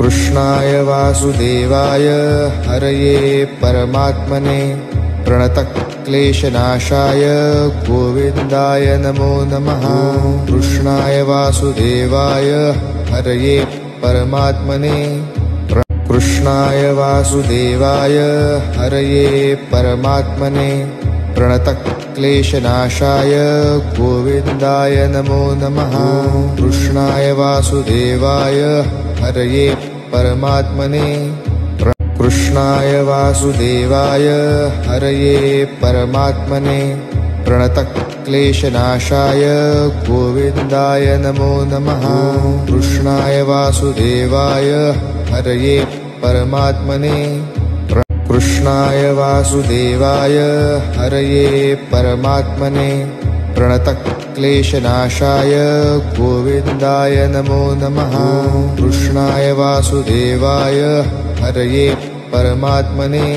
कृष्णाय वासुदेवाय हरये परमात्मने प्रणतक्लेशनाशाय गोविन्दाय नमो नमः। कृष्णाय वासुदेवाय हरये परमात्मने कृष्णाय वासुदेवाय हरये परमात्मने प्रणतक्लेशनाशाय गोविन्दाय नमो नमः। कृष्णाय वासुदेवाय हरये परमात्मने कृष्णाय वासुदेवाय हरये परमात्मने प्रणतक्लेशनाशाय गोविन्दाय नमो नमः। कृष्णाय वासुदेवाय हरये परमात्मने कृष्णाय वासुदेवाय हरये परमात्मने प्रणतक्लेशनाशाय गोविन्दाय नमो नमः। कृष्णाय वासुदेवाय हरये परमात्मने